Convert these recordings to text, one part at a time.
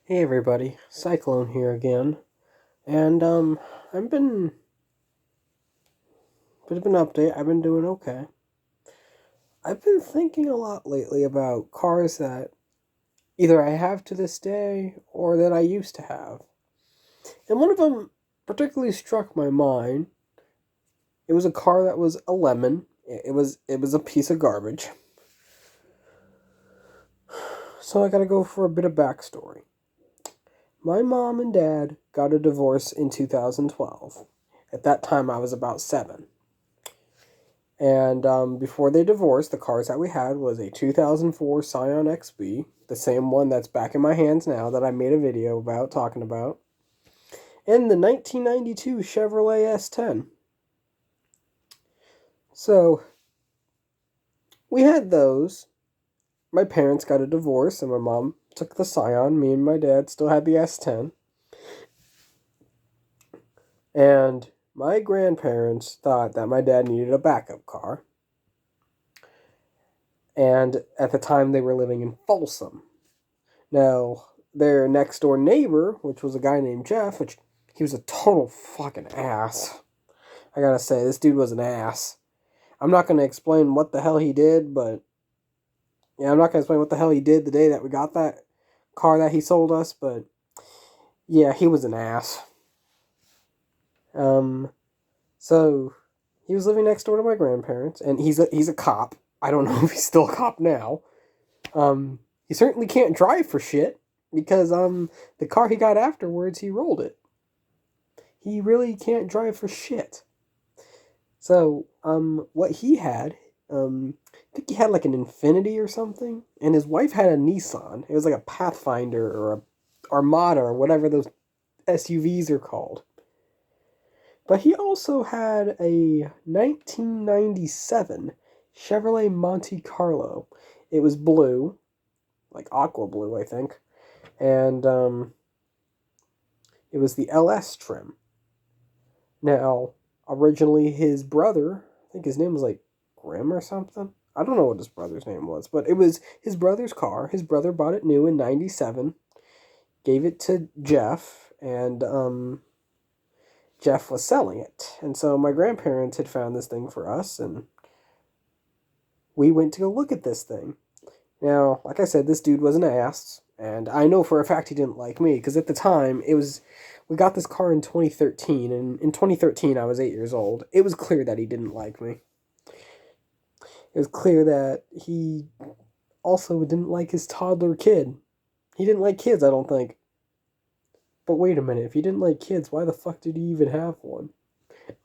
Hey everybody, Cyclone here again, and I've been bit of an update. I've been doing okay. I've been thinking a lot lately about cars that either I have to this day or that I used to have, and one of them particularly struck my mind. It was a car that was a lemon. It was a piece of garbage. So I gotta go for a bit of backstory. My mom and dad got a divorce in 2012. At that time, I was about 7. And before they divorced, the cars that we had was a 2004 Scion XB, the same one that's back in my hands now that I made a video about talking about, and the 1992 Chevrolet S10. So we had those. My parents got a divorce, and my mom took the Scion. Me and my dad still had the S10. And my grandparents thought that my dad needed a backup car. And at the time, they were living in Folsom. Now, their next door neighbor, which was a guy named Jeff, which he was a total fucking ass. I gotta say, this dude was an ass. I'm not gonna explain what the hell he did, but yeah, I'm not gonna explain what the hell he did the day that we got that car that he sold us, but yeah, he was an ass. Um, so he was living next door to my grandparents, and he's a cop. I don't know if he's still a cop now. He certainly can't drive for shit because the car he got afterwards, he rolled it. He really can't drive for shit. So, what he had, I think he had like an Infinity or something, and his wife had a Nissan. It was like a Pathfinder or a Armada or whatever those SUVs are called. But he also had a 1997 Chevrolet Monte Carlo. It was blue, like aqua blue, I think, and it was the LS trim. Now, originally his brother, I think his name was like Grim or something. I don't know what his brother's name was, but it was his brother's car. His brother bought it new in 97, gave it to Jeff, and Jeff was selling it. And so my grandparents had found this thing for us, and we went to go look at this thing. Now, like I said, this dude was an ass, and I know for a fact he didn't like me, because at the time, we got this car in 2013, and in 2013 I was 8 years old. It was clear that he didn't like me. It was clear that he also didn't like his toddler kid. He didn't like kids, I don't think. But wait a minute, if he didn't like kids, why the fuck did he even have one?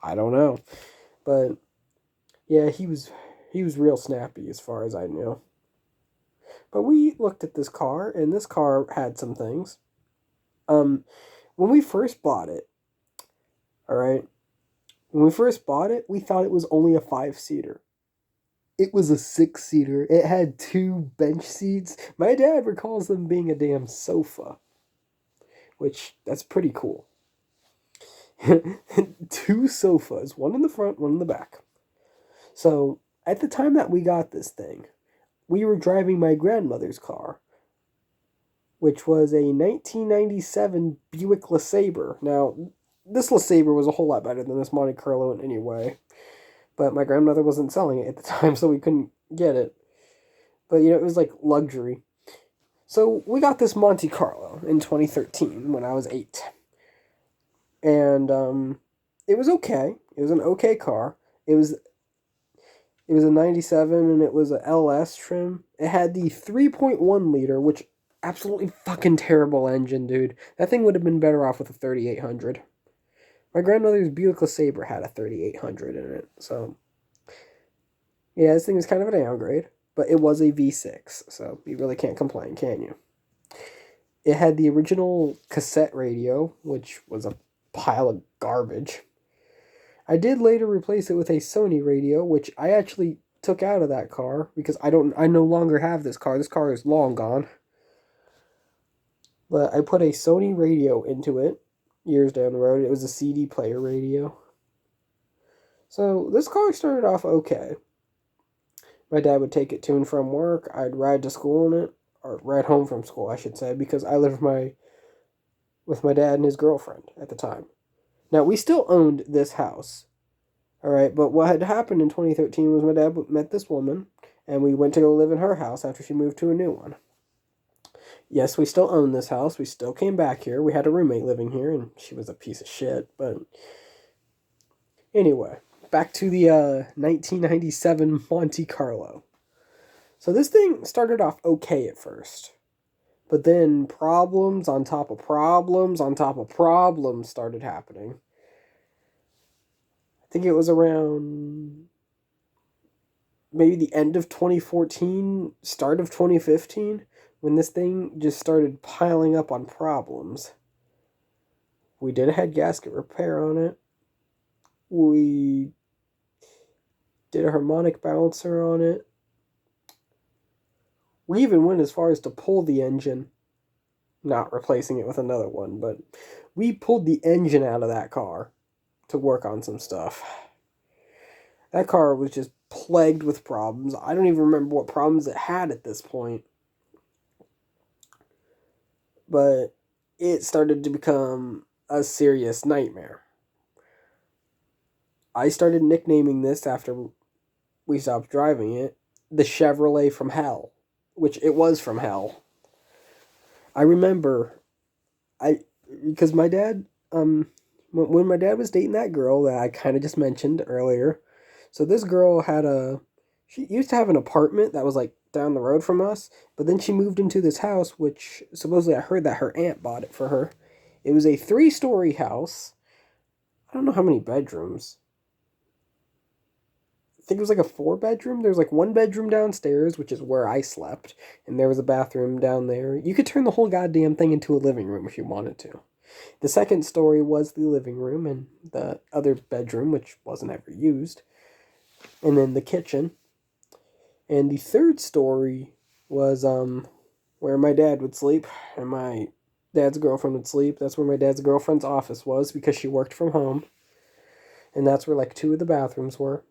I don't know. But yeah, he was real snappy as far as I knew. But we looked at this car, and this car had some things. Um, when we first bought it, all right, when we first bought it, we thought it was only a 5-seater. It was a 6-seater. It had 2 bench seats. My dad recalls them being a damn sofa, which that's pretty cool. 2 sofas, one in the front, one in the back. So at the time that we got this thing, we were driving my grandmother's car, which was a 1997 Buick LeSabre. Now, this LeSabre was a whole lot better than this Monte Carlo in any way, but my grandmother wasn't selling it at the time, so we couldn't get it. But, it was like luxury. So we got this Monte Carlo in 2013 when I was 8. And it was okay. It was an okay car. It was a 97 and it was a LS trim. It had the 3.1 liter, which absolutely fucking terrible engine, dude. That thing would have been better off with a 3800. My grandmother's Buick LeSabre had a 3800 in it, so yeah, this thing was kind of a downgrade, but it was a V6, so you really can't complain, can you? It had the original cassette radio, which was a pile of garbage. I did later replace it with a Sony radio, which I actually took out of that car because I no longer have this car. This car is long gone. But I put a Sony radio into it years down the road. It was a CD player radio. So this car started off okay. My dad would take it to and from work. I'd ride to school in it, or ride home from school, I should say, because I live with my with my dad and his girlfriend at the time. Now, we still owned this house, all right, but what had happened in 2013 was my dad met this woman, and we went to go live in her house after she moved to a new one. Yes, we still own this house. We still came back here. We had a roommate living here, and she was a piece of shit, but anyway, back to the 1997 Monte Carlo. So this thing started off okay at first. But then problems on top of problems on top of problems started happening. I think it was around maybe the end of 2014, start of 2015, when this thing just started piling up on problems. We did a head gasket repair on it. We did a harmonic balancer on it. We even went as far as to pull the engine. Not replacing it with another one, but we pulled the engine out of that car to work on some stuff. That car was just plagued with problems. I don't even remember what problems it had at this point. But it started to become a serious nightmare. I started nicknaming this after we stopped driving it, the Chevrolet from hell, which it was from hell. I remember, because my dad, when my dad was dating that girl that I kind of just mentioned earlier, so this girl she used to have an apartment that was like down the road from us, but then she moved into this house, which supposedly I heard that her aunt bought it for her. It was a 3-story house. I don't know how many bedrooms. I think it was like a 4-bedroom. There's like 1 bedroom downstairs, which is where I slept, and there was a bathroom down there. You could turn the whole goddamn thing into a living room if you wanted to. The second story was the living room and the other bedroom, which wasn't ever used, and then the kitchen. And the third story was where my dad would sleep and my dad's girlfriend would sleep. That's where my dad's girlfriend's office was because she worked from home. And that's where like 2 of the bathrooms were.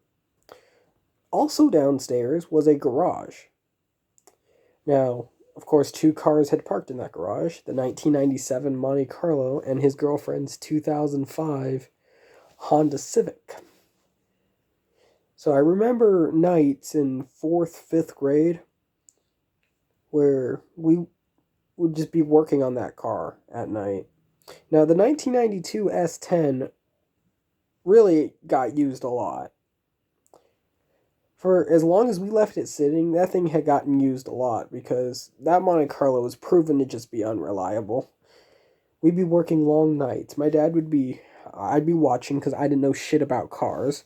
Also downstairs was a garage. Now, of course, 2 cars had parked in that garage. The 1997 Monte Carlo and his girlfriend's 2005 Honda Civic. So I remember nights in 4th, 5th grade where we would just be working on that car at night. Now, the 1992 S10 really got used a lot. For as long as we left it sitting, that thing had gotten used a lot because that Monte Carlo was proven to just be unreliable. We'd be working long nights. I'd be watching because I didn't know shit about cars,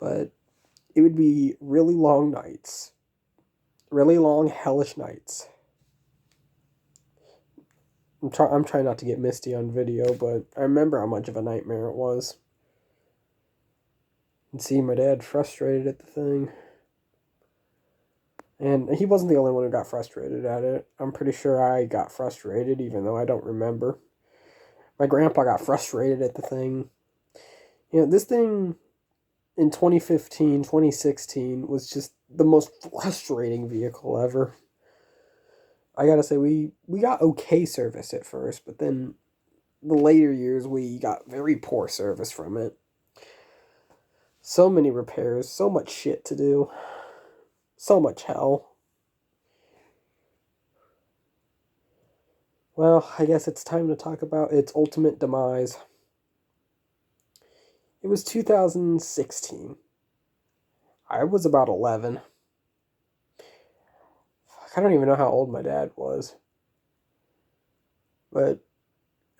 but it would be really long nights. Really long, hellish nights. I'm trying not to get misty on video, but I remember how much of a nightmare it was. And see my dad frustrated at the thing. And he wasn't the only one who got frustrated at it. I'm pretty sure I got frustrated, even though I don't remember. My grandpa got frustrated at the thing. This thing in 2015, 2016 was just the most frustrating vehicle ever. I gotta say, we got okay service at first, but then the later years we got very poor service from it. So many repairs, so much shit to do, so much hell. Well, I guess it's time to talk about its ultimate demise. It was 2016. I was about 11. I don't even know how old my dad was. But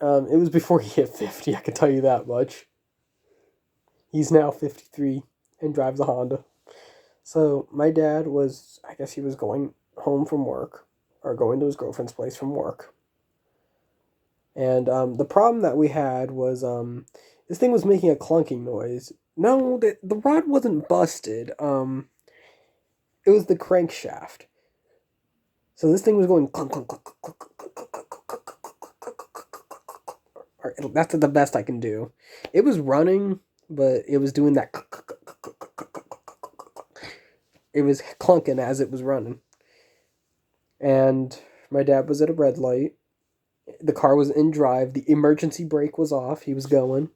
it was before he hit 50, I can tell you that much. He's now 53 and drives a Honda. So my dad I guess he was going home from work, or going to his girlfriend's place from work. And the problem that we had was this thing was making a clunking noise. No, the rod wasn't busted. It was the crankshaft. So this thing was going clunk, clunk, clunk, clunk, clunk, clunk, clunk, clunk, clunk. That's the best I can do. It was running, but it was doing that. It was clunking as it was running. And my dad was at a red light. The car was in drive. The emergency brake was off. He was going.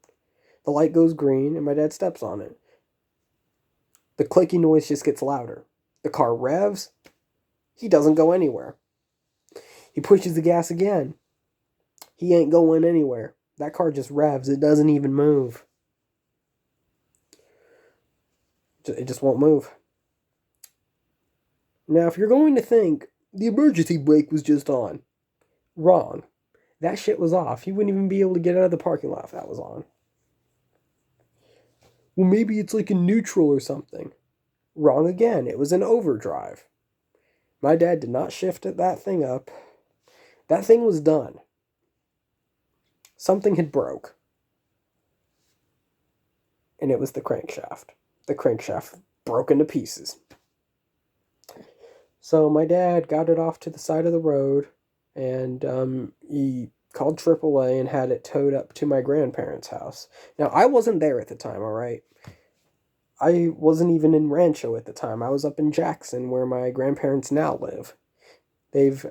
The light goes green, and my dad steps on it. The clicking noise just gets louder. The car revs. He doesn't go anywhere. He pushes the gas again. He ain't going anywhere. That car just revs. It doesn't even move. It just won't move. Now, if you're going to think the emergency brake was just on, wrong. That shit was off. He wouldn't even be able to get out of the parking lot if that was on. Well, maybe it's like in neutral or something. Wrong again. It was in overdrive. My dad did not shift that thing up. That thing was done. Something had broke. And it was the crankshaft. The crankshaft broke into pieces. So my dad got it off to the side of the road, and he called AAA and had it towed up to my grandparents' house. Now, I wasn't there at the time, all right? I wasn't even in Rancho at the time. I was up in Jackson, where my grandparents now live. They've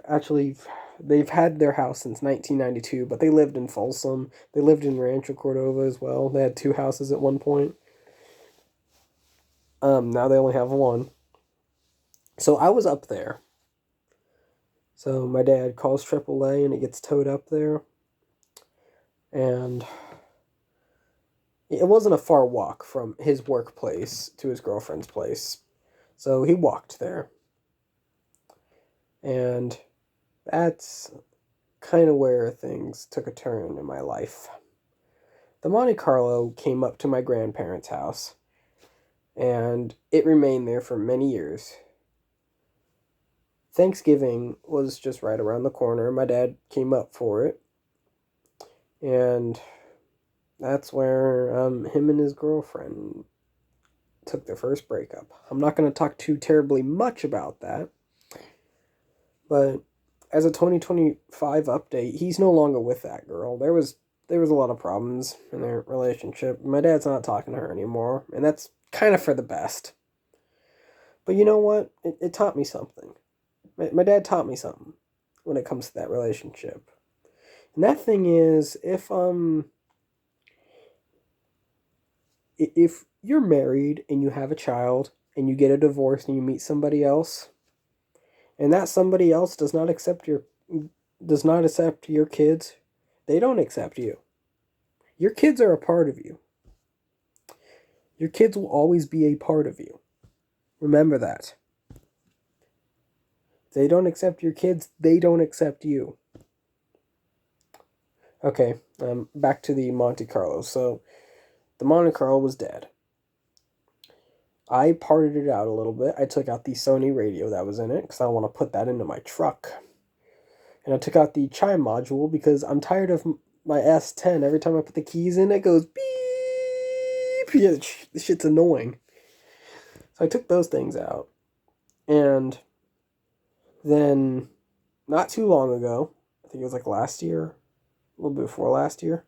had their house since 1992, but they lived in Folsom. They lived in Rancho Cordova as well. They had 2 houses at one point. Now they only have 1. So I was up there. So my dad calls AAA and it gets towed up there. And it wasn't a far walk from his workplace to his girlfriend's place. So he walked there. And that's kind of where things took a turn in my life. The Monte Carlo came up to my grandparents' house, and it remained there for many years. Thanksgiving was just right around the corner. My dad came up for it, and that's where him and his girlfriend took their first breakup. I'm not going to talk too terribly much about that, but as a 2025 update, he's no longer with that girl. There was a lot of problems in their relationship. My dad's not talking to her anymore, and that's kind of for the best. But you know what? It taught me something. My dad taught me something when it comes to that relationship. And that thing is, if you're married and you have a child and you get a divorce and you meet somebody else, and that somebody else does not accept your kids, they don't accept you. Your kids are a part of you. Your kids will always be a part of you. Remember that. If they don't accept your kids, they don't accept you. Okay, back to the Monte Carlo. So, the Monte Carlo was dead. I parted it out a little bit. I took out the Sony radio that was in it, because I want to put that into my truck. And I took out the chime module, because I'm tired of my S10. Every time I put the keys in, it goes beep. Yeah, this shit's annoying. So I took those things out. And then, not too long ago, I think it was like last year, a little bit before last year,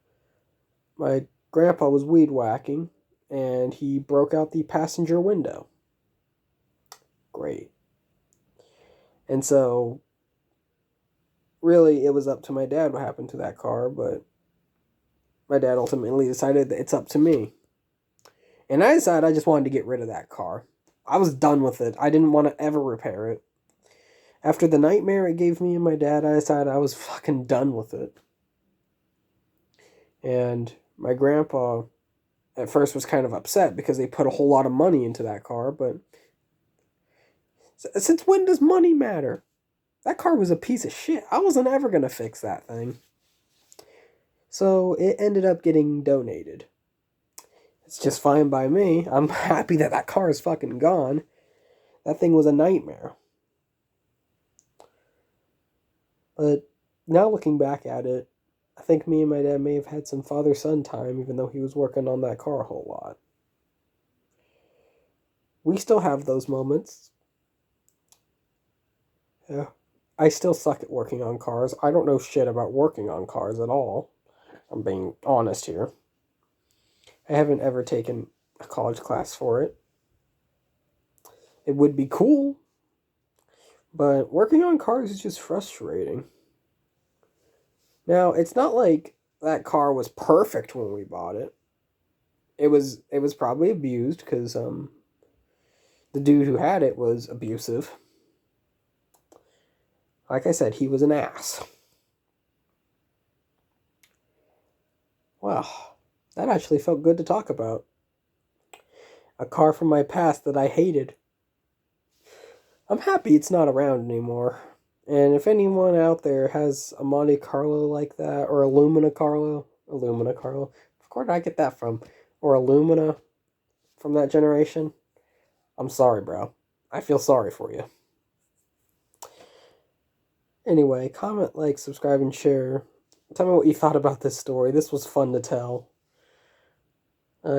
my grandpa was weed whacking, and he broke out the passenger window. Great. And so, really, it was up to my dad what happened to that car, but my dad ultimately decided that it's up to me. And I decided I just wanted to get rid of that car. I was done with it. I didn't want to ever repair it. After the nightmare it gave me and my dad, I decided I was fucking done with it. And my grandpa at first was kind of upset because they put a whole lot of money into that car, but since when does money matter? That car was a piece of shit. I wasn't ever going to fix that thing. So it ended up getting donated. It's just fine by me. I'm happy that that car is fucking gone. That thing was a nightmare. But now looking back at it, I think me and my dad may have had some father-son time, even though he was working on that car a whole lot. We still have those moments. Yeah. I still suck at working on cars. I don't know shit about working on cars at all. I'm being honest here. I haven't ever taken a college class for it. It would be cool, but working on cars is just frustrating. Now, it's not like that car was perfect when we bought it. It was probably abused because the dude who had it was abusive. Like I said, he was an ass. Wow, that actually felt good to talk about. A car from my past that I hated. I'm happy it's not around anymore. And if anyone out there has a Monte Carlo like that, or a Lumina Carlo, where did I get that from? Or a Lumina from that generation, I'm sorry, bro. I feel sorry for you. Anyway, comment, like, subscribe, and share. Tell me what you thought about this story. This was fun to tell.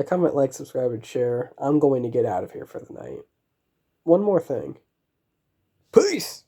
Comment, like, subscribe, and share. I'm going to get out of here for the night. One more thing. Peace!